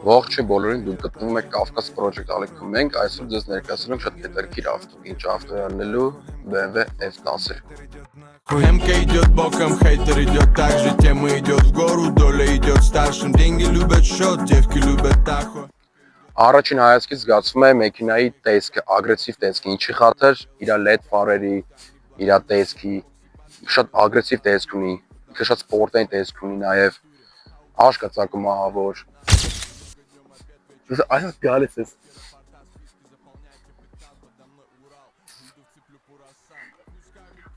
Ողջույն բոլորին, դուք գտնվում եք Կավկաս Project ալիքում մենք, այսօր ձեզ ներկայացնում ենք շատ հետաքրքիր ավտո, ինչ ավտո է անելու BMW F10. МК идет боком, хейтер идет так же, тема идет в гору, доля идет старшим, деньги любят счет, девки любят тахо. Առաջին հայացքից զգացվում է մեքենայի տեսքը, ագրեսիվ տեսքը, ինչի խաթր, իր LED ֆարերի, իր տեսքի, շատ ագրեսիվ տեսք ունի, ինքը շատ սպորտային տեսք ունի նաև, աշկացակում ահավոր։ Այո, գալիս ես։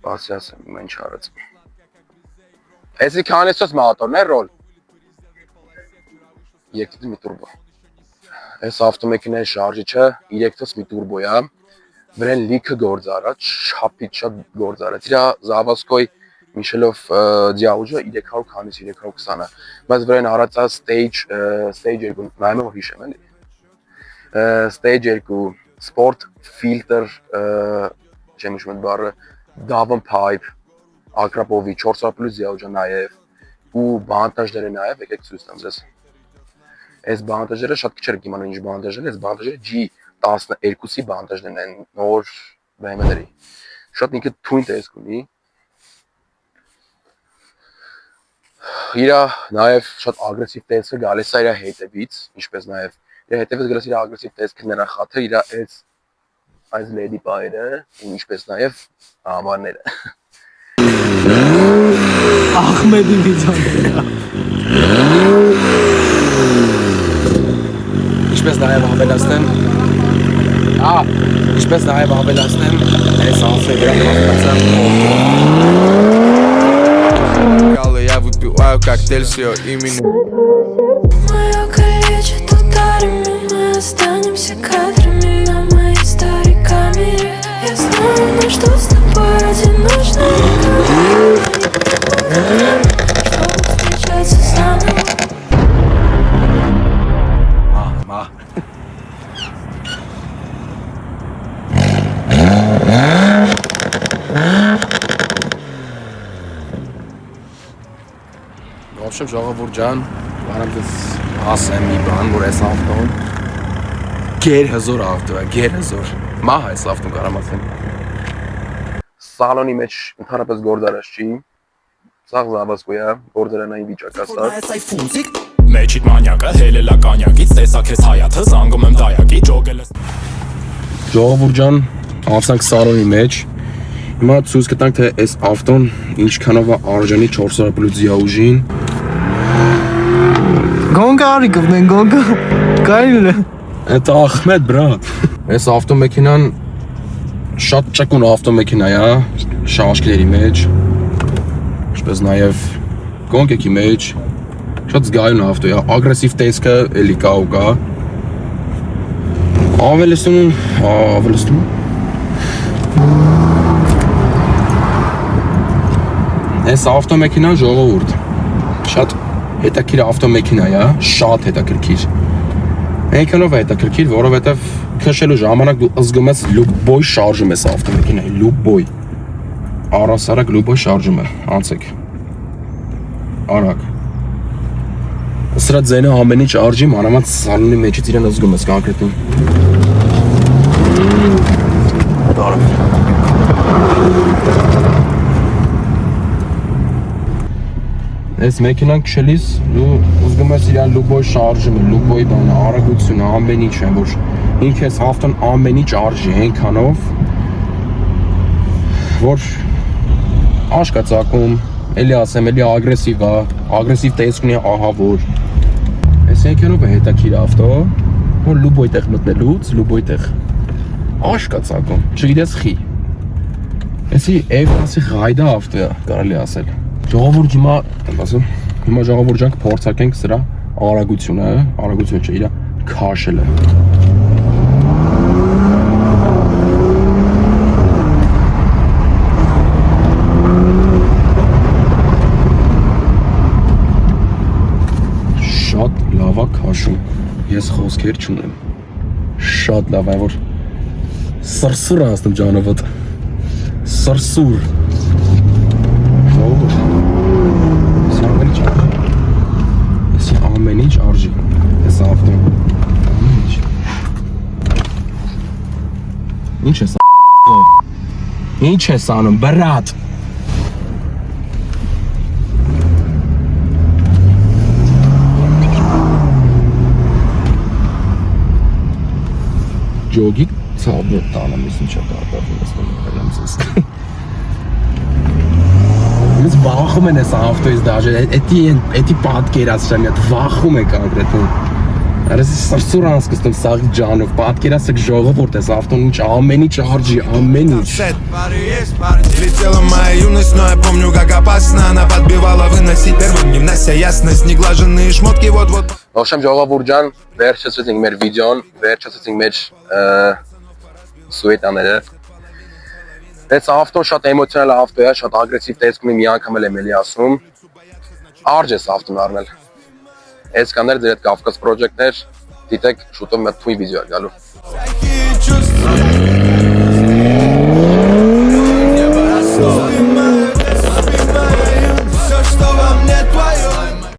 Բասի ասեմ, ինչ արած։ Էսի քանեսոց մոտորն է ռոլ։ Եկտի մի տուրբո։ Այս ավտոմեքենայի շարժիչը 3-ից մի տուրբո է, վրան լիքը գործ արած, շապից շատ գործ արած։ Իր զավասկոյ Միշելով դիաուջը 300 քանից 320-ը, բայց վրան արածա stage 2, նայում եմ հիշեմ էլի։ Stage 2, sport filter, չեմ հիշում այդ բառը, Davon pipe, Akrapovi 400+ դիաուջը նաև ու բանտաժները նաև եկեք ցույց տամ ձեզ։ Այս բանտաժերը շատ քիչ եք իմանալ ինչ բանտաժներ, այս բանտաժերը G12-ի բանտաժներն են, նոր BMW-ների։ Շատ ինքը թույն տեսք ունի։ Իր նաև շատ ագրեսիվ տեսքը գալիս է իր հետևից, ինչպես նաև իր հետևից գալիս իր ագրեսիվ տեսքը նրա խաթը, իր այս լեդի բայերը ու ինչպես նաև համարները։ Ախմեդի վիճակը։ Ինչպես նաև ավելացնեմ, այս անձը վրա կախվածան Я выпиваю коктейль с ее именем. Мое калечит ударами, мы останемся кадрами на моей старой камере. Я знаю, но что с тобой одиночно чтобы встречаться заново. Ոբշեմ ժողովուրդ ջան, բարամ դες ասեմ մի բան, որ այս ավտոն գերհզոր ավտո է, գերհզոր։ Մահ այս ավտոն կարամ ասեմ։ Սալոնի մեջ ընդհանրապես գործարած չի, սաղ զավասկո է, գործարանային վիճակ ասած։ Մեջիտ մանյակը հելելա կանյակից, տեսակ ես հայաթը, զանգում եմ դայակի, ջոգել ես։ Ժողովուրդ ջան, ավսանք սալոնի մեջ։ Հիմա ցույց կտանք թե այս ավտոն ինչքանով է արժանի 400+ դիաուժին։ Գոնգա արի կվնեն գոնգա, կայլ է։ Это Ахմед, брат։ Այս ավտոմեքենան շատ ճկուն ավտոմեքենա է, շարժքների մեջ, ինչպես նաև գոնգեկի մեջ, շատ զգայուն ավտո է, ագրեսիվ տեսքը էլի կա ու կա։ Ավելացնում։ Այս ավտոմեքենան ժողովուրդ շատ հետաքրքիր ավտոմեքենա է, շատ հետաքրքիր։ Այնքանով է հետաքրքիր, որովհետև քշելու ժամանակ դու զգում ես լուբոյ շարժում ես ավտոմեքենայի, լուբոյ։ Առասարակ լուբոյ շարժում է, անցեք։ Արագ։ Սրա ձենը ամեն ինչ արժի, մանավանդ սալոնի մեջից իրեն զգում ես կոնկրետ։ Այս մեքենան քշելիս դու ուզում ես իրան լուբոյ շարժումը, լուբոյ բանը, արագությունը, ամեն ինչ է, որ ինքը այս ավտոն ամեն ինչ արժի այնքանով, որ աշկացակում, էլի ասեմ, էլի ագրեսիվ է, ագրեսիվ տեսք ունի ահավոր։ Այս այնքանով է հետաքրքիր ավտո, որ լուբոյ տեղ մտնելուց, լուբոյ տեղ աշկացակում, չգիտես խի։ Էսի F10-ի ղայդա ավտո է, կարելի ասել։ Ժողովուրդ հիմա ժողովուրդ ջան կփորձարկենք սրա արագությունը, արագությունը չէ, իր քաշելը։ Շատ լավ է քաշում։ Ես խոսքեր չունեմ։ Շատ լավ է, որ սրսուր ասում ջանավոտ։ Սրսուր։ Ամեն ինչ արժի այս ավտոն։ Ինչ ես Ինչ ես անում, բրատ։ Ջոգի ցավը տանեմ, ես ինչա կարտադրում ես նորմալ ես։ Ես վախում եմ այս ավտոյից դաժե, էդի պատկերացրեմ, այդ վախում է կոնկրետ։ Արես սրսուր անսկստում սաղի ջանով, պատկերացեք ժողովուրդ ես ավտոն ինչ ամեն ինչ արժի, ամեն ինչ։ Летела моя юность, но я помню, как опасно она подбивала выносить первым, не внося ясность, неглаженные шмотки, вот-вот. Ողջույն ժողովուրդ ջան, վերջացրեցինք մեր վիդեոն, վերջացրեցինք մեր սուետաները։ Այս ավտոն շատ էմոցիոնալ ավտո է, շատ ագրեսիվ տեսքում եմ, մի անգամ էլ եմ էլի ասում։ Արժ էս ավտոն առնել։ Այս կաներ ձեր այդ Կավկաս պրոջեկտներ, դիտեք շուտով մի թույն վիդեո է գալու։